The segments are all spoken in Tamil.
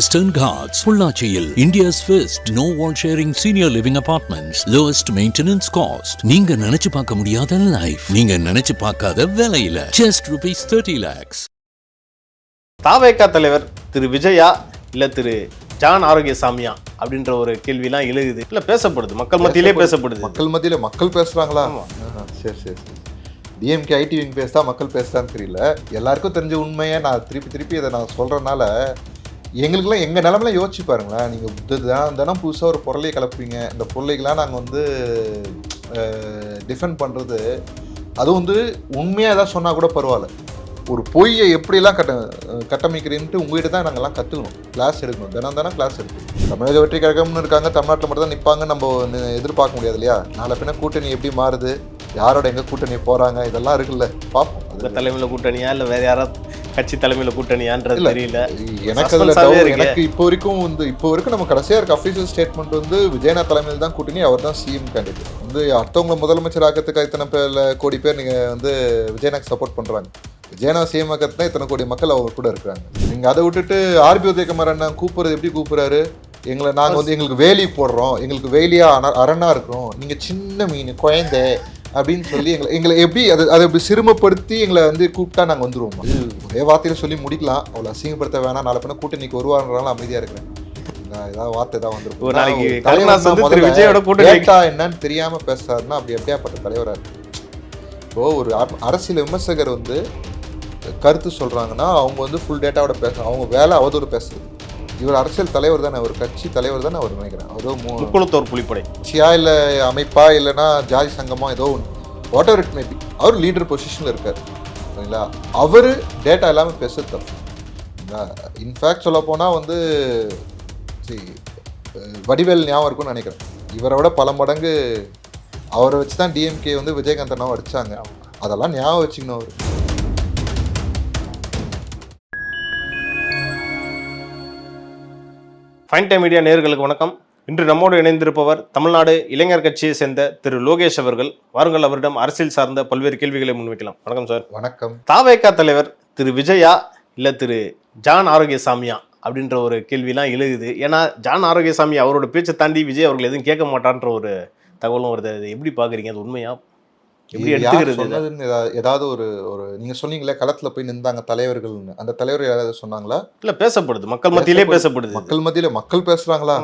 Western Ghats, Pollachiil, India's first no wall sharing senior living apartments, lowest maintenance cost. நீங்க நினைச்சு பார்க்க முடியாத லைஃப், நீங்க நினைச்சு பார்க்காத விலையில just rupees 30 lakhs. தாவேகா தலைவர் திரு விஜயா இல்ல திரு ஜான் ஆரோக்கியசாமியா அப்படின்ற ஒரு கேள்விலாம் எழுகுது, இல்ல பேசப்படுது, மக்கள் மத்தியிலே பேசப்படுது. மக்கள் மத்தியில மக்கள் பேசுறாங்களா? சரி சரி சரி. டிஎம்கே ஐடி விங் பேசுதா மக்கள் பேசுதான்னு தெரியல. எல்லாருக்கும் தெரிஞ்ச உண்மையை நான் திருப்பி இதை நான் சொல்றதுனால எங்களுக்குலாம் எங்கள் நிலமெல்லாம் யோசிச்சு பாருங்களேன். நீங்கள் தினம் புதுசாக ஒரு பொருளையை கலப்புறீங்க. இந்த பொருளைகள்லாம் நாங்கள் வந்து டிஃபெண்ட் பண்ணுறது, அது வந்து உண்மையாக ஏதாவது சொன்னால் கூட பரவாயில்ல. ஒரு பொய்யை எப்படிலாம் கட்டமைக்கிறேன்ட்டு உங்கள்கிட்ட தான் நாங்கள்லாம் கற்றுக்கணும், கிளாஸ் எடுக்கணும், தினம் கிளாஸ் எடுக்கணும். தமிழக வெற்றி கழகம்னு இருக்காங்க, தமிழ்நாட்டில் மட்டும் தான் நிற்பாங்க, நம்ம எதிர்பார்க்க முடியாது இல்லையா? நாளை பின்ன கூட்டணி எப்படி மாறுது, யாரோட எங்கே கூட்டணி போகிறாங்க, இதெல்லாம் இருக்குல்ல, பார்ப்போம். அந்த தலைமையில் கூட்டணியா இல்லை வேறு யாராவது கட்சி தலைமையில் கூட்டணியான்றது தெரியல. எனக்கு அதில் எனக்கு இப்போ வரைக்கும் நம்ம கடைசியாக இருக்க அஃபீஷியல் ஸ்டேட்மெண்ட் வந்து விஜயநாத் தலைமையில் தான் கூட்டணி, அவர் தான் சிஎம் கேண்டிடேட். வந்து அடுத்தவங்களை முதலமைச்சர் ஆக்கிறதுக்கு இத்தனை கோடி பேர் நீங்கள் வந்து விஜயநாத் சப்போர்ட் பண்ணுறாங்க. விஜயநாத் சிஎம் ஆக்கிறதுனா இத்தனை கோடி மக்கள் அவங்க கூட இருக்கிறாங்க. நீங்கள் அதை விட்டுட்டு ஆர்பி உதயகுமார் அண்ணா கூப்பிட்றது எப்படி கூப்பிட்றாரு? நாங்கள் வந்து எங்களுக்கு வேலி போடுறோம், எங்களுக்கு வேலியா அரணா இருக்கிறோம், நீங்கள் சின்ன மீன் குழந்தை அப்படின்னு சொல்லி எங்களை எப்படி அதை எப்படி சிறுமப்படுத்தி எங்களை வந்து கூப்பிட்டா நாங்கள் வந்துடுவோம். ஒரே வார்த்தையில் சொல்லி முடிக்கலாம், அவ்வளோ அசிங்கப்படுத்த வேணாம். நாளை பின்ன கூட்டணிக்கு வருவாருனாலும் அமைதியாக இருக்கிறேன். ஏதாவது வார்த்தை தான் வந்துருக்கும். என்னன்னு தெரியாம பேசுறாருன்னா அப்படி எப்படியாப்பட்ட தலைவராக இருக்கு. இப்போ ஒரு அரசியல் விமர்சகர் வந்து கருத்து சொல்றாங்கன்னா அவங்க வந்து ஃபுல் டேட்டாவோட பேசுறாங்க, அவங்க வேலை அவதூறு பேசுறது. இவர் அரசியல் தலைவர் தானே, ஒரு கட்சி தலைவர் தானே அவர் நினைக்கிறேன். அதோ முக்குளத்தோர் புலிப்படை கட்சியா இல்லை அமைப்பா இல்லைன்னா ஜாதி சங்கமா ஏதோ ஒன்று, whatever it may be, அவர் லீடர் பொசிஷனில் இருக்கார் சரிங்களா? அவர் டேட்டா எல்லாமே பேசுறது தப்பு. இன்ஃபேக்ட் சொல்ல போனால் வந்து வடிவேல் ஞாபகம் இருக்கும்னு நினைக்கிறேன். இவரை விட பல மடங்கு அவரை வச்சு தான் டிஎம்கே வந்து விஜயகாந்த் அண்ணாவை அடித்தாங்க. அதெல்லாம் ஞாபகம் வச்சுக்கணும். அவர் ஃபைன் டைம் மீடியா நேயர்களுக்கு வணக்கம். இன்று நம்மோடு இணைந்திருப்பவர் தமிழ்நாடு இளைஞர் கட்சியை சேர்ந்த திரு லோகேஷ் அவர்கள். வாருங்கள், அவரிடம் அரசியல் சார்ந்த பல்வேறு கேள்விகளை முன்வைக்கலாம். வணக்கம் சார். வணக்கம். தாவேகா தலைவர் திரு விஜயா இல்லை திரு ஜான் ஆரோக்கியசாமியா அப்படின்ற ஒரு கேள்விலாம் எழுகுது. ஏன்னா ஜான் ஆரோக்கியசாமி அவரோட பேச்சை தாண்டி விஜய் அவர்கள் எதுவும் கேட்க மாட்டான்ற ஒரு தகவலும் வருது. அது எப்படி பார்க்குறீங்க? அது உண்மையா? எப்படி எடுத்துக்கிறது? ஏதாவது ஒரு நீங்க சொன்னீங்களே களத்துல போய் நின்றாங்க தலைவர்கள்னு, அந்த தலைவர் யாராவது சொன்னாங்களா? இல்ல பேசப்படுது, மக்கள் மத்தியிலே பேசப்படுது. மக்கள் மத்தியில மக்கள் பேசுறாங்களா?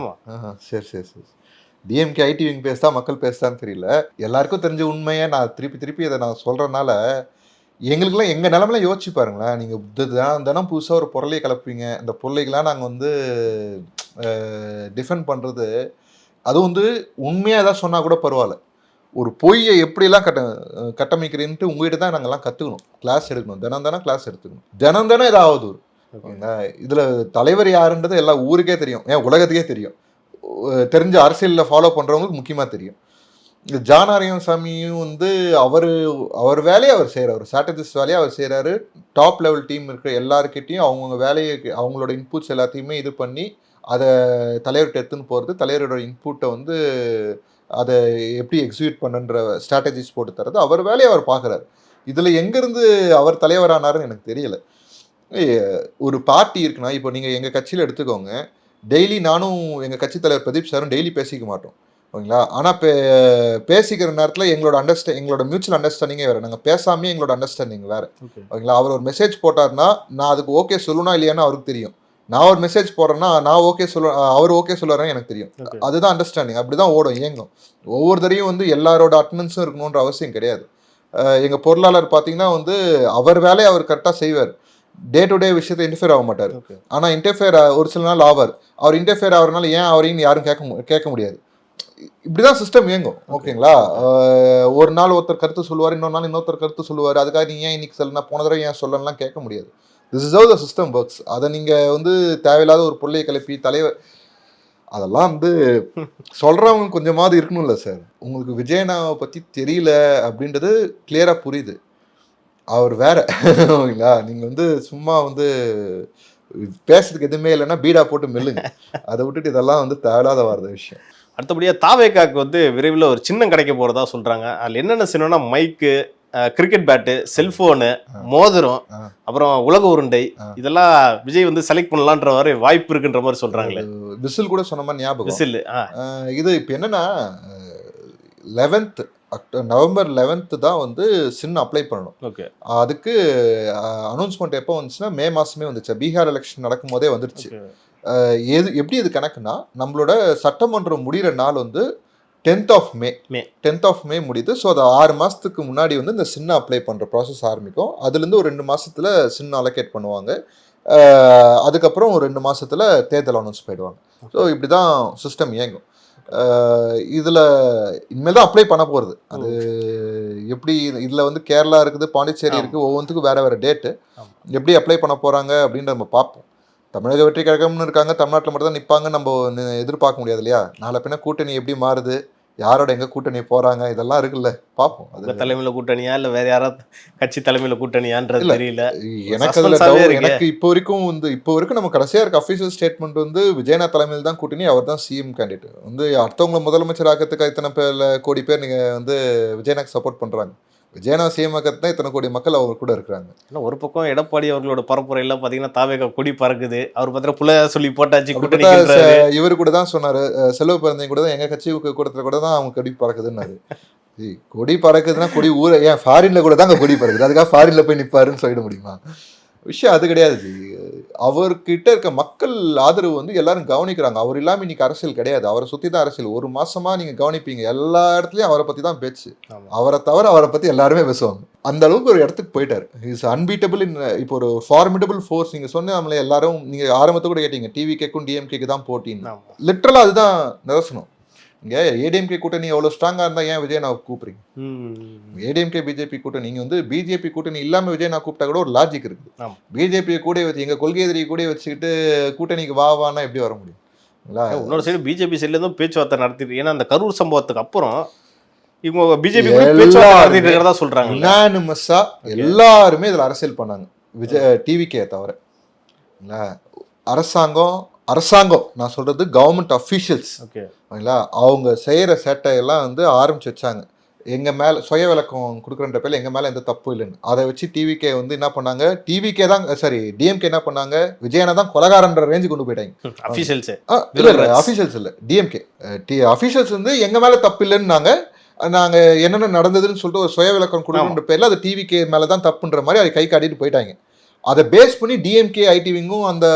சரி சரி சரி. டிஎம்கே ஐடி விங் பேசுதா மக்கள் பேசுதான்னு தெரியல. எல்லாருக்கும் தெரிஞ்ச உண்மையை நான் திருப்பி இதை நான் சொல்றதுனால எங்களுக்குலாம் எங்கள் நிலமெல்லாம் யோசிச்சு பாருங்களேன். நீங்கள் தினம் புதுசாக ஒரு பொருளையை கலப்புறீங்க. இந்த பொருளைகள்லாம் நாங்கள் வந்து டிஃபெண்ட் பண்ணுறது, அது வந்து உண்மையாக ஏதாவது சொன்னால் கூட பரவாயில்ல. ஒரு பொய்யை எப்படிலாம் கட்டமைக்கிறேன்ட்டு உங்கள்கிட்ட தான் நாங்கள்லாம் கற்றுக்கணும், கிளாஸ் எடுக்கணும், தினம் கிளாஸ் எடுத்துக்கணும். தினம் ஏதாவது ஒரு இதில் தலைவர் யாருன்றது எல்லா ஊருக்கே தெரியும், ஏன் உலகத்துக்கே தெரியும். தெரிஞ்ச அரசியலில் ஃபாலோ பண்ணுறவங்களுக்கு முக்கியமாக தெரியும். இந்த ஜான் ஆரோக்கியசாமியும் வந்து அவர் வேலையை அவர் செய்கிறார், ஒரு ஸ்ட்ராட்டஜிஸ்ட் வேலையை அவர் செய்கிறாரு. டாப் லெவல் டீம் இருக்கிற எல்லாருக்கிட்டையும் அவங்கவுங்க வேலையை அவங்களோட இன்புட்ஸ் எல்லாத்தையுமே இது பண்ணி அதை தலைவர்கிட்ட எடுத்துன்னு போகிறது, தலைவரோட இன்புட்டை வந்து அதை எப்படி எக்ஸிக்யூட் பண்ணுன்ற ஸ்ட்ராட்டஜிஸ் போட்டு தர்றது, அவர் வேலையை அவர் பார்க்குறாரு. இதில் எங்கேருந்து அவர் தலைவரானாருன்னு எனக்கு தெரியல. ஒரு பார்ட்டி இருக்குன்னா, இப்போ நீங்கள் எங்கள் கட்சியில் எடுத்துக்கோங்க, டெய்லி நானும் எங்கள் கட்சி தலைவர் பிரதீப் சாரும் டெய்லி பேசிக்க மாட்டோம் ஓகேங்களா? ஆனால் பேசிக்கிற நேரத்தில் எங்களோட மியூச்சுவல் அண்டர்ஸ்டாண்டிங்கே வேறு, நாங்கள் பேசாமே எங்களோட அண்டர்ஸ்டாண்டிங் வேறு ஓகேங்களா? அவர் ஒரு மெசேஜ் போட்டார்னா நான் அதுக்கு ஓகே சொல்லணும் இல்லையான்னு அவருக்கு தெரியும். நான் ஒரு மெசேஜ் போடுறேன்னா நான் ஓகே அவர் ஓகே சொல்லுறாருன்னு எனக்கு தெரியும். அதுதான் அண்டர்ஸ்டாண்டிங். அப்படி தான் ஓடும், இயங்கும். ஒவ்வொரு தடையும் வந்து எல்லாரோட அட்டண்டன்ஸும் இருக்கணுன்ற அவசியம் கிடையாது. எங்கள் பொருளாளர் பார்த்தீங்கன்னா வந்து அவர் வேலையை அவர் கரெக்டாக செய்வார், டே டு டே விஷயத்தை இன்டர்ஃபியர் ஆக மாட்டார். ஆனால் இன்டர்ஃபியர் ஒரு சில நாள் அவர் இன்டர்ஃபியர் ஆகிறனால ஏன் அவரையும் யாரும் கேட்க முடியாது. இப்படிதான் சிஸ்டம் இயங்கும் ஓகேங்களா? ஒரு நாள் ஒருத்தர் கருத்து சொல்லுவார், இன்னொரு நாள் இன்னொருத்தர் கருத்து சொல்லுவார். அதுக்காக நீ ஏன் இன்னைக்கு சொல்லலாம், போன தடவை ஏன் சொல்லலாம் கேட்க முடியாது. This is how the system works. அதை நீங்கள் வந்து தேவையில்லாத ஒரு பொருளையை கிளப்பி தலைவர், அதெல்லாம் வந்து சொல்கிறவங்க கொஞ்சமாவது இருக்கணும்ல சார். உங்களுக்கு விஜயனாவை பற்றி தெரியல அப்படின்றது கிளியராக புரியுது. அவர் வேற ஓகேங்களா? நீங்கள் வந்து சும்மா வந்து பேசுறதுக்கு எதுவுமே இல்லைன்னா பீடா போட்டு மெல்லுங்க. அதை விட்டுட்டு இதெல்லாம் வந்து தேவையில்லாத வர்ற விஷயம். அடுத்தபடியாக தாவேகாவுக்கு வந்து விரைவில் ஒரு சின்னம் கிடைக்க போகிறதா சொல்கிறாங்க. அதில் என்னென்ன சின்னம்னா மைக்கு, கிரிக்கெட் பேட்டு, செல்போனு, மோதிரம், அப்புறம் உலக உருண்டை இதெல்லாம் விஜய் வந்து செலக்ட் பண்ணலான்ற மாதிரி வாய்ப்பு இருக்குன்ற மாதிரி சொல்றாங்களே. விசில் கூட சொன்ன மாதிரி ஞாபகம். விசில் இது இப்போ என்னன்னா 11th நவம்பர் 11th தான் வந்து சின் அப்ளை பண்ணணும். ஓகே. அதுக்கு அனௌன்ஸ்மெண்ட் எப்போ வந்துச்சுன்னா மே மாசமே வந்துச்சு. பீகார் எலெக்ஷன் நடக்கும் போதே வந்துருச்சு. எப்படி இது கணக்குன்னா நம்மளோட சட்டமன்றம் முடிகிற நாள் வந்து 10th of May முடியுது. ஸோ அது 6 மாதத்துக்கு முன்னாடி வந்து இந்த சின்ன அப்ளை பண்ணுற ப்ராசஸ் ஆரம்பிக்கும். அதுலேருந்து ஒரு 2 மாதத்தில் சின்ன அலோகேட் பண்ணுவாங்க. அதுக்கப்புறம் ஒரு 2 மாதத்தில் தேர்தல் அனௌன்ஸ் போயிடுவாங்க. ஸோ இப்படி தான் சிஸ்டம் இயங்கும். இதில் இனிமேல் தான் அப்ளை பண்ண போகிறது. அது எப்படி இதில் வந்து கேரளா இருக்குது, பாண்டிச்சேரி இருக்குது, ஒவ்வொன்றுக்கும் வேறு வேறு டேட்டு. எப்படி அப்ளை பண்ண போகிறாங்க அப்படின்ற நம்ம பார்ப்போம். தமிழக வெற்றி கழகம்னு இருக்காங்க, தமிழ்நாட்டில் மட்டும் தான் நிற்பாங்க, நம்ம எதிர்பார்க்க முடியாது இல்லையா? நாளை பின்ன கூட்டணி எப்படி மாறுது, யாரோட எங்க கூட்டணி போறாங்க, இதெல்லாம் இருக்குல்ல, பார்ப்போம். அது தலைமையில கூட்டணியா இல்ல வேற யாராவது கட்சி தலைமையில கூட்டணியான்றது தெரியல. எனக்கு இப்போ வரைக்கும் நம்ம கடைசியா இருக்க அஃபீஷியல் ஸ்டேட்மெண்ட் வந்து விஜயநா தலைமையில் தான் கூட்டணி, அவர் தான் சிஎம் கேண்டிடேட். வந்து அடுத்தவங்களை முதலமைச்சர் ஆக்கிறதுக்கு இத்தனை கோடி பேர் நீங்க வந்து விஜயநாக்கு சப்போர்ட் பண்றாங்க. விஜயநா சிஎம் ஆக்கிறதுனா இத்தனை கோடி மக்கள் அவங்க கூட இருக்கிறாங்க. ஒரு பக்கம் எடப்பாடி அவர்களோட பரப்புரையில பாத்தீங்கன்னா தாவேகா கொடி பறக்குது, அவர் பார்த்தா புள்ள சொல்லி போட்டாச்சு கூட்டணி. இவரு கூட தான் சொன்னாரு, செலவு பிறந்தைங்க கூட தான், எங்க கட்சி கூட்டத்துல கூட தான் அவங்க கொடி பறக்குதுன்னாரு. கொடி பறக்குதுன்னா கொடி ஊர ஏன் ஃபாரின்ல கூட தான் கொடி பறக்குது, அதுக்காக ஃபாரின்ல போய் நிப்பாருன்னு சொல்லிட முடியுமா? விஷயம் அது கிடையாது. அவர்கிட்ட இருக்க மக்கள் ஆதரவு வந்து எல்லாரும் கவனிக்கிறாங்க. அவர் இல்லாம இன்னைக்கு அரசியல் கிடையாது, அவரை சுத்தி தான் அரசியல். ஒரு மாசமா நீங்க கவனிப்பீங்க, எல்லா இடத்துலயும் அவரை பத்தி தான் பேச்சு. அவரை தவிர அவரை பத்தி எல்லாருமே பேசுவாங்க. அந்த அளவுக்கு ஒரு இடத்துக்கு போயிட்டாரு. Is unbeatable. இப்போ ஒரு ஃபார்மிடபிள் ஃபோர்ஸ். நீங்க சொன்ன நம்மள எல்லாரும், நீங்க ஆரம்பத்தை கூட கேட்டீங்க டிவிகேக்கும் டிஎம்கேக்கு தான் போட்டின்னு. லிட்டரலா அதுதான் நிதர்சனம். இங்கே ஏடிஎம்கே கூட்டணி எவ்வளோ ஸ்ட்ராங்காக இருந்தால் ஏன் விஜய் நான் கூப்பிடுறீங்க? ஏடிஎம்கே பிஜேபி கூட்டணி, நீங்கள் வந்து பிஜேபி கூட்டணி இல்லாமல் விஜய் நான் கூப்பிட்டா கூட ஒரு லாஜிக் இருக்குது. பிஜேபியை கூட வச்சு எங்கள் கொள்கை எதிரியை கூட வச்சுக்கிட்டு கூட்டணிக்கு வாவானா எப்படி வர முடியும்? இன்னொரு சைடு பிஜேபி சைட்ல இருந்தும் பேச்சுவார்த்தை நடத்திட்டு, ஏன்னா அந்த கரூர் சம்பவத்துக்கு அப்புறம் இவங்க பிஜேபி பேச்சுவார்த்தை சொல்றாங்க. யுனானிமஸா எல்லாருமே இதில் அரசியல் பண்ணாங்க, டிவிக்கே தவிர. அரசாங்கம் நான் சொல்றது கவர்மெண்ட் அஃபீஷியல்ஸ், ஓகேங்களா, அவங்க செய்யற சேட்டையெல்லாம் வந்து ஆரம்பிச்சு வச்சாங்க. எங்க மேல சுய விளக்கம் கொடுக்குறன்ற பேர்ல எங்க மேல எந்த தப்பு இல்லைன்னு. அதை வச்சு டிவிகே வந்து என்ன பண்ணாங்க, டிவிகே தான் சாரி டிஎம்கே என்ன பண்ணாங்க, விஜயனை தான் கொலகாரன்ற ரேஞ்சு கொண்டு போயிட்டாங்க. அஃபீஷியல்ஸ் இல்ல டிஎம்கே அஃபீஷியல்ஸ் வந்து எங்க மேல தப்பு இல்லைன்னாங்க. நாங்க என்னென்ன நடந்ததுன்னு சொல்லிட்டு ஒரு சுய விளக்கம் கொடுக்குற பேர்ல அது டிவிகே மேலதான் தப்புன்ற மாதிரி அதை கை காட்டிட்டு போயிட்டாங்க. அதை பேஸ் பண்ணி டிஎம்கே ஐடிவிங்கும் அந்த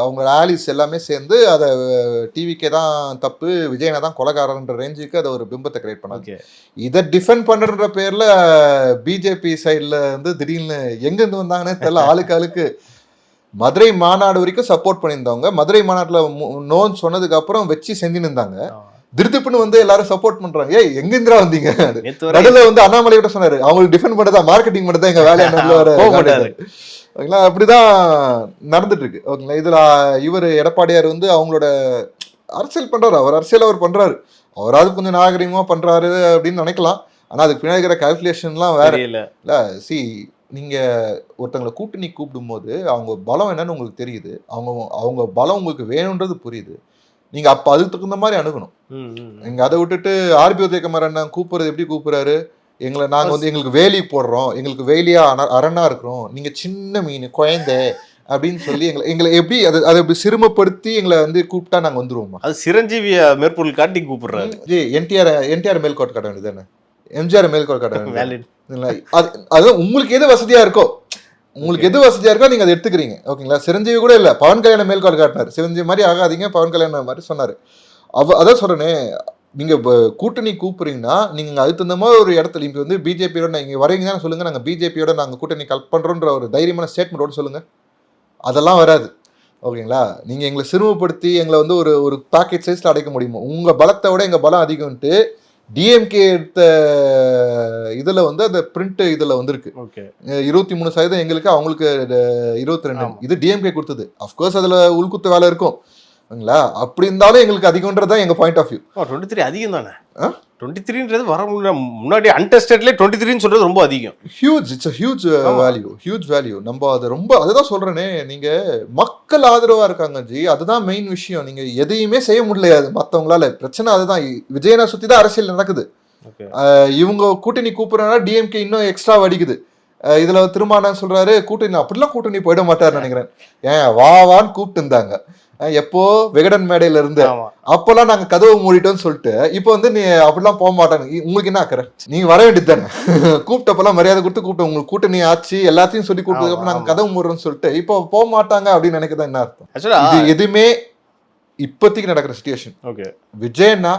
அவங்க ஆலிஸ் எல்லாமே சேர்ந்து அதை டிவிக்கே தான் தப்பு, விஜயனை தான் கொலைகாரன்ற ரேஞ்சுக்கு அதை ஒரு பிம்பத்தை கிரியேட் பண்ணாங்க. இதை டிஃபெண்ட் பண்ணுற பேரில் பிஜேபி சைடில் வந்து திடீர்னு எங்கேருந்து வந்தாங்கன்னே தெரியல. ஆளுக்கு மதுரை மாநாடு வரைக்கும் சப்போர்ட் பண்ணியிருந்தவங்க, மதுரை மாநாட்டில் நோன்னு சொன்னதுக்கு அப்புறம் வச்சு செஞ்சுன்னு இருந்தாங்க. திருத்துப்புன்னு வந்து எல்லாரும் சப்போர்ட் பண்றாங்க. எங்கிருந்தா வந்தீங்க? நடுவில் வந்து அண்ணாமலை கிட்ட சொன்னாரு, அவங்களுக்கு டிஃபெண்ட் பண்ணதா, மார்க்கெட்டிங் பண்ணதான் எங்க வேலையா. ஓகேங்களா, அப்படிதான் நடந்துட்டு இருக்கு. ஓகேங்களா, இதுல இவர் எடப்பாடியார் வந்து அவங்களோட அரசியல் பண்றாரு, அவர் அரசியல் அவர் பண்றாரு, அவராது கொஞ்சம் நாகரிகமா பண்றாரு அப்படின்னு நினைக்கலாம். ஆனா அதுக்கு பின்னாடி இருக்கிற கால்குலேஷன்லாம் வேற இல்ல. நீங்க ஒருத்தங்களை கூட்டணி கூப்பிடும் போது அவங்க பலம் என்னன்னு உங்களுக்கு தெரியுது, அவங்க பலம் உங்களுக்கு வேணும்ன்றது புரியுது. நீங்க அப்ப அதுக்கு தகுந்த மாதிரி அணுகணும். நீங்க அதை விட்டுட்டு ஆர்பி உதயகுமார் அண்ணன் கூப்பிடுறது எப்படி கூப்பிடுறாரு, நாங்க வந்து எங்களுக்கு வேலி போடுறோம், எங்களுக்கு வேலியா அரணா இருக்கிறோம், நீங்க சின்ன மீன் குழந்தை அப்படின்னு சொல்லி எங்களை எப்படி அதை எப்படி சிறுமப்படுத்தி எங்களை வந்து கூப்பிட்டா நாங்க வந்துருவோமா? அது சிரஞ்சீவிய மேற்பொருள் காட்டி கூப்பிடுறாரு. என்டிஆர் மேல்கோட் காட்ட வேண்டியது தானே, எம்ஜிஆர் மேல்கோட் காட்ட வேண்டியது. அது உங்களுக்கு எது வசதியா இருக்கோ, நீங்க அதை எடுத்துக்கிறீங்க. ஓகேங்களா, சிரஞ்சீவி கூட இல்ல, பவன் கல்யாணம் மேல்கோட் காட்டினார். சிரஞ்சீவி மாதிரி ஆகாதீங்க, பவன் கல்யாணம் மாதிரி சொன்னாரு. அதான் சொல்றேனே, நீங்க கூட்டணி கூப்பிடுறீங்கன்னா நீங்க அதுக்கு தகுந்த மாதிரி ஒரு இடத்துல இங்க வந்து பிஜேபியோட நீங்க வரீங்கன்னா சொல்லுங்க, நாங்க பிஜேபியோட நாங்க கூட்டணி கல் பண்றோன்ற ஒரு தைரியமான ஸ்டேட்மெண்டோட சொல்லுங்க. அதெல்லாம் வராது. ஓகேங்களா, நீங்க எங்களை சிறுமப்படுத்தி எங்களை வந்து ஒரு பாக்கெட் சைஸ்ல அடைக்க முடியுமோ? உங்க பலத்தை விட எங்க பலம் அதிகம்ட்டு டிஎம்கே எடுத்த இதுல வந்து அந்த பிரிண்ட் இதுல வந்திருக்கு. 23% எங்களுக்கு, அவங்களுக்கு 22. இது டிஎம்கே கொடுத்தது. அப்கோர்ஸ் அதுல உள்குத்து வேலை இருக்கும். அப்படி இருந்தாலும் எங்களுக்கு அதிகம்ன்றதான் எங்க பாயிண்ட் ஆஃப் வியூ. 23 அதிகம் தானே. 23ன்றது வர முன்னாடி அன்டெஸ்டட்ல 23ன்னு சொல்றது ரொம்ப அதிகம். Huge, it's huge value. நம்ம அது ரொம்ப அதுதான் சொல்றேனே, நீங்க மக்கள் ஆதரவா இருக்காங்க ஜி, அதுதான் மெயின் விஷயம். நீங்க எதையுமே செய்ய முடியாது மத்தவங்களால. பிரச்சனை அதுதான். விஜயனை சுத்தி தான் அரசியல் நடக்குது. ஓகே. இவங்க கூட்டணி கூப்பிடுறா டிஎம்கே இன்னும் எக்ஸ்ட்ரா வடிக்குது. இதுல திருமாவளவன் சொல்றாரு கூட்டணி, அப்படிலாம் கூட்டணி போயிட மாட்டாருன்னு நினைக்கிறேன். ஏன் வான்னு கூப்பிட்டு இருந்தாங்க எப்போ விகடன் மேடையில இருந்து, ஆமா. அப்பெல்லாம் நாங்க கதவு மூடிட்டோம்னு சொல்லிட்டு இப்போ வந்து நீ அப்படிலாம் போக மாட்டாங்க. உங்களுக்கு என்ன அக்கறை? நீங்க வர வேண்டியது தானே. கூப்பிட்டப்பெல்லாம் மரியாதை கொடுத்து கூப்பிட்டு உங்களுக்கு கூட்டணி ஆச்சு எல்லாத்தையும் சொல்லி கூப்பிட்டதுக்கு அப்புறம் நாங்க கதவு மூடுறோம்னு சொல்லிட்டு இப்போ போக மாட்டாங்க அப்படின்னு நினைக்கிறதா என்ன அர்த்தம்? ஆக்சுவலா இது எதுவுமே இப்போதைக்கு நடக்கிற சிச்சுவேஷன். ஓகே. விஜயண்ணா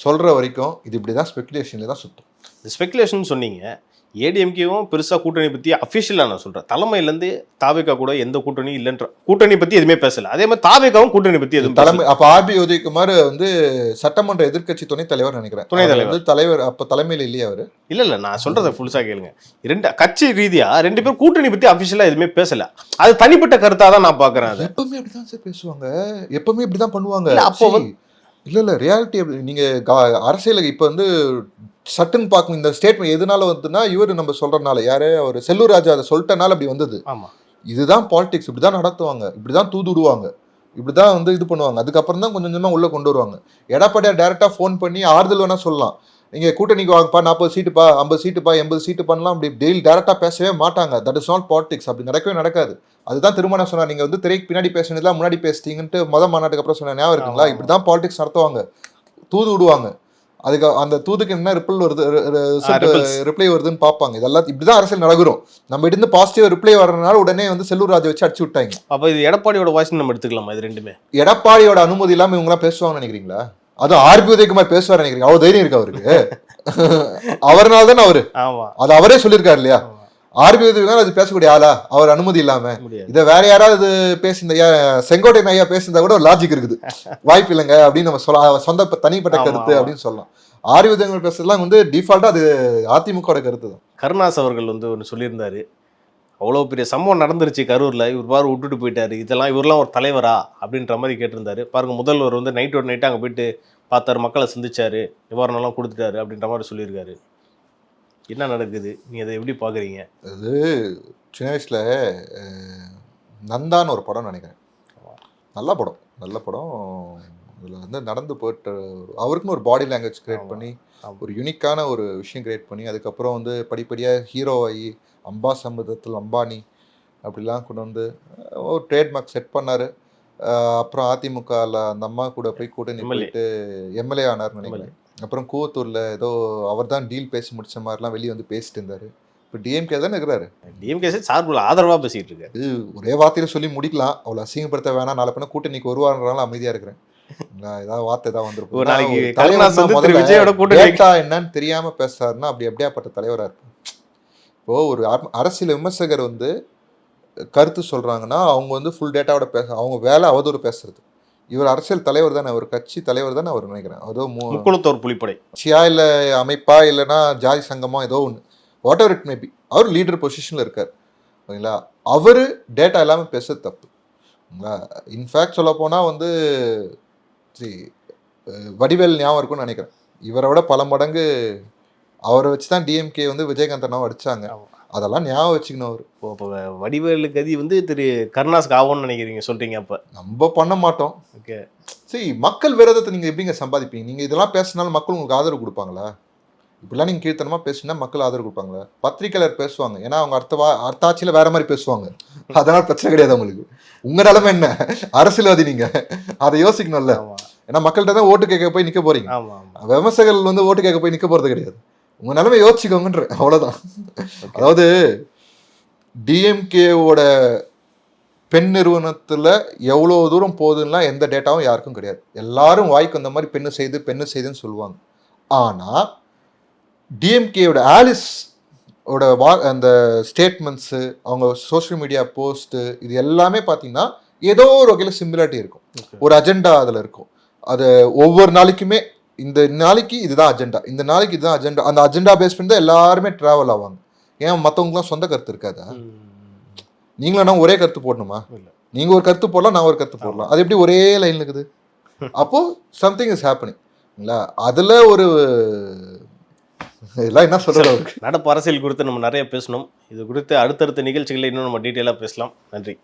சொல்ற வரைக்கும் இது இப்படிதான் ஸ்பெகுலேஷன்ல தான் சுத்தும். ஸ்பெகுலேஷன் சொன்னீங்க. ஏடிஎம்கேவும் பெருசா கூட்டணி பத்தி அஃபிஷியலா நான் சொல்றேன், தலைமையிலேருந்து தாவேகா கூட எந்த கூட்டணி இல்லைன்ற, கூட்டணி பத்தி எதுவுமே பேசல. அதே மாதிரி தாவேகாவும் கூட்டணி பத்தி எதுவும் தலைமை அப்ப ஆர்பி உதயகுமார் வந்து சட்டமன்ற எதிர்க்கட்சி துணைத் தலைவர் நினைக்கிறேன். துணைத் தலைவர் வந்து தலைவர் அப்ப தலைமையில இல்லையா அவரு? இல்ல நான் சொல்றதை ஃபுல்ஸா கேளுங்க. கட்சி ரீதியா 2 பேரும் கூட்டணி பத்தி அஃபிஷியலா எதுவுமே பேசல. அது தனிப்பட்ட கருத்தா தான் நான் பாக்குறேன். அது எப்பவுமே அப்படிதான் சார் பேசுவாங்க, எப்பவுமே இப்படிதான் பண்ணுவாங்க. அப்போ இல்ல ரியாலிட்டி நீங்க அரசியலுக்கு இப்ப வந்து சட்டுன்னு பார்க்கணும். இந்த ஸ்டேட்மெண்ட் எதனால வந்துன்னா இவரு நம்ம சொல்றதுனால, யாரு அவர் செல்லூர் ராஜா அதை சொல்லிட்டனால அப்படி வந்தது. ஆமா, இதுதான் பாலிடிக்ஸ், இப்படிதான் நடத்துவாங்க, இப்படிதான் தூதுடுவாங்க, இப்படிதான் வந்து இது பண்ணுவாங்க. அதுக்கப்புறம் தான் கொஞ்சம் கொஞ்சமா உள்ள கொண்டு வருவாங்க. எடப்பாடியார் டைரக்டா ஃபோன் பண்ணி ஆறுதல் வேணா சொல்லலாம், நீங்க கூட்டணிக்கு வாங்கப்பா, 40 சீட்டுப்பா, 50 சீட்டுப்பா, 80 சீட்டு பண்ணலாம், அப்படி டெய்லி டைரக்டா பேசவே மாட்டாங்க. That is not politics. அப்படி நடக்கவே நடக்காது. அதுதான் திருமணம் சொன்னார், நீங்க வந்து திரைக்கு பின்னாடி பேசுனதுலாம் முன்னாடி பேசிட்டீங்கன்ட்டு மாநாட்டுக்கு அப்புறம் சொன்ன ஞாபகம் இருக்குங்களா? இப்படிதான் பாலிடிக்ஸ் நடத்துவாங்க, தூது விடுவாங்க. அதுக்கு அந்த தூதுக்கு என்ன ரிப்ளை வருதுன்னு பார்ப்பாங்க. இதெல்லாம் இப்படிதான் அரசியல் நடக்கிறோம். நம்ம இருந்து பாசிட்டிவ் ரிப்ளை வர்றதுனால உடனே வந்து செல்லூர் ராஜை வச்சு அடிச்சு விட்டாங்க. அப்ப இது எடப்பாடியோட வாய்ஸ் நம்ம எடுத்துக்கலாமா? இது ரெண்டுமே எடப்பாடியோட அனுமதி இல்லாம இவங்க எல்லாம் பேசுவாங்கன்னு நினைக்கிறீங்களா? அதுவும் ஆர்பி உதயகுமார் பேசுவார் நினைக்கிறீங்க? அவ்வளவு தைரியம் இருக்கு அவருக்கு? அவர்னால தானே அவரு அது அவரே சொல்லியிருக்காரு இல்லையா? ஆர்பி உதயகுமார் அது பேசக்கூடிய ஆளா அவர் அனுமதி இல்லாம? இதை வேற யாராவது பேசியிருந்தா, செங்கோட்டையன் ஐயா பேசியிருந்தா கூட ஒரு லாஜிக் இருக்குது, வாய்ப்பு இல்லைங்க அப்படின்னு நம்ம சொல்ல, சொந்த தனிப்பட்ட கருத்து அப்படின்னு சொல்லலாம். ஆர்வி உதயகுமார் பேசுறதுலாம் வந்து டிஃபால்ட்டா அது அதிமுக கருத்து தான். கருணாஸ் அவர்கள் வந்து ஒன்று சொல்லியிருந்தாரு, அவ்வளோ பெரிய சம்பவம் நடந்துருச்சு கரூர்ல, இவர் பாரு விட்டுட்டு போயிட்டாரு, இதெல்லாம் இவரெல்லாம் ஒரு தலைவரா அப்படின்ற மாதிரி கேட்டிருந்தாரு. பாருங்க, முதல்வர் வந்து நைட்டோட நைட்டு அங்கே போயிட்டு பார்த்தாரு, மக்களை சந்திச்சாரு, நிவாரணம்லாம் கொடுத்துட்டாரு அப்படின்ற மாதிரி சொல்லியிருக்காரு. என்ன நடக்குது, நீங்க அதை எப்படி பாக்குறீங்க? அது சின்ன வயசுல நந்தான்னு ஒரு படம் நினைக்கிறேன், நல்ல படம். அதில் வந்து நடந்து போயிட்டு அவருக்குன்னு ஒரு பாடி லாங்குவேஜ் கிரியேட் பண்ணி ஒரு யூனிக்கான ஒரு விஷயம் கிரியேட் பண்ணி அதுக்கப்புறம் வந்து படிப்படியாக ஹீரோ ஆகி சம்பதத்தில் அம்பானி அப்படிலாம் கொண்டு வந்து ஒரு ட்ரேட்மார்க் செட் பண்ணார். அப்புறம் அதிமுகவில் அந்த அம்மா கூட போய் கூட்டணி போயிட்டு எம்எல்ஏ ஆனார்னு நினைக்கிறேன். அப்புறம் கூவத்தூரில் ஏதோ அவர் தான் டீல் பேசி முடிச்ச மாதிரிலாம் வெளியே வந்து பேசிட்டு இருந்தார். இப்போ டிஎம்கே தானே இருக்கிறாரு. டிஎம்கே சார்பில் ஆதரவாக பேசிட்டு இருக்காரு. இது ஒரே வார்த்தையில் சொல்லி முடிக்கலாம், அவ்வளோ அசிங்கப்படுத்த வேணாம், நாளை பின்ன கூட்டணிக்கு வருவாருனால அமைதியாக இருக்கிறேன். ஏதாவது வார்த்தை தான் வந்துருக்கும். என்னன்னு தெரியாம பேசுறாருன்னா அப்படி எப்படியாப்பட்ட தலைவரா இருப்பார்? இப்போ ஒரு அரசியல் விமர்சகர் வந்து கருத்து சொல்றாங்கன்னா அவங்க வந்து ஃபுல் டேட்டாவோட அவங்க வேலை அவதூறு பேசுறது. இவர் அரசியல் தலைவர் தானே, ஒரு கட்சி தலைவர் தானே அவர் நினைக்கிறேன். அதோ முக்குளத்தோர் புலிப்படை கட்சியா இல்ல அமைப்பா இல்லைன்னா ஜாதி சங்கமா ஏதோ ஒன்று, வாட் எவர் இட் மேபி, அவர் லீடர் பொசிஷன்ல இருக்கார். ஓகேங்களா? அவரு டேட்டா எல்லாமே பேசுறது தப்பு. இன்ஃபேக்ட் சொல்ல போனா வந்து வடிவேல் ஞாபகம் இருக்கும்னு நினைக்கிறேன். இவரை விட பல மடங்கு அவரை வச்சு தான் டிஎம்கே வந்து விஜயகாந்த் அண்ணாவை அடிச்சாங்க. அதெல்லாம் ஞாபகம் வச்சுக்கணும். அவர் இப்போ வடிவேலு கதி வந்து திரு கருணாஸ்க்கு ஆகும்னு நினைக்கிறீங்க, சொல்றீங்க? அப்போ நம்ம பண்ண மாட்டோம். ஓகே, சரி, மக்கள் விரோதத்தை நீங்கள் எப்படிங்க சம்பாதிப்பீங்க? நீங்கள் இதெல்லாம் பேசினாலும் மக்கள் உங்களுக்கு ஆதரவு கொடுப்பாங்களா? இப்படிலாம் நீங்கள் கீழ்த்தனமா பேசினா மக்கள் ஆதரவு கொடுப்பாங்களா? பத்திரிகையாளர் பேசுவாங்க, ஏன்னா அவங்க அடுத்த ஆட்சியில் வேற மாதிரி பேசுவாங்க, அதனால பிரச்சனை கிடையாது அவங்களுக்கு. உங்க நிலைமை என்ன? அரசியல்வாதி நீங்க, அதை யோசிக்கணும்ல. ஏன்னா மக்கள்கிட்ட தான் ஓட்டு கேட்க போய் நிக்க போறீங்க, விமர்சகர்கள் வந்து ஓட்டு கேட்க போய் நிக்க போறது கிடையாது. உங்க நிலைமை யோசிச்சுக்கோங்கன்ற, அவ்வளவுதான். அதாவது டிஎம்கேவோட பெண் நிறுவனத்துல எவ்வளவு தூரம் போகுதுன்னா எந்த டேட்டாவும் யாருக்கும் கிடையாது. எல்லாரும் வாய்க்கு அந்த மாதிரி பெண்ணு செய்துன்னு சொல்லுவாங்க. ஆனா டிஎம்கேயோட ஆலிஸ் ஓட அந்த ஸ்டேட்மெண்ட்ஸு, அவங்க சோஷியல் மீடியா போஸ்ட்டு, இது எல்லாமே பார்த்தீங்கன்னா ஏதோ ஒரு வகையில் சிமிலாரிட்டி இருக்கும். ஒரு அஜெண்டா அதில் இருக்கும். அது ஒவ்வொரு நாளைக்குமே இந்த நாளைக்கு இதுதான் அஜெண்டா, இந்த நாளைக்கு இதுதான் அஜெண்டா, அந்த அஜெண்டா பேஸ் பண்ணி தான் எல்லாருமே ட்ராவல் ஆவாங்க. ஏன் மற்றவங்களுக்குலாம் சொந்த கருத்து இருக்காதா? நீங்களும் நான் ஒரே கருத்து போடணுமா? நீங்கள் ஒரு கருத்து போடலாம், நான் ஒரு கருத்து போடலாம், அது எப்படி ஒரே லைன் இருக்குது? அப்போது சம்திங் இஸ் ஹேப்பனிங் இல்லைங்களா? அதில் ஒரு இதெல்லாம் என்ன சொல்றது? நடப்பு அரசியல் குறித்து நம்ம நிறைய பேசணும். இது குறித்து அடுத்தடுத்த நிகழ்ச்சிகளில் இன்னும் நம்ம டீட்டெயிலாக பேசலாம். நன்றி.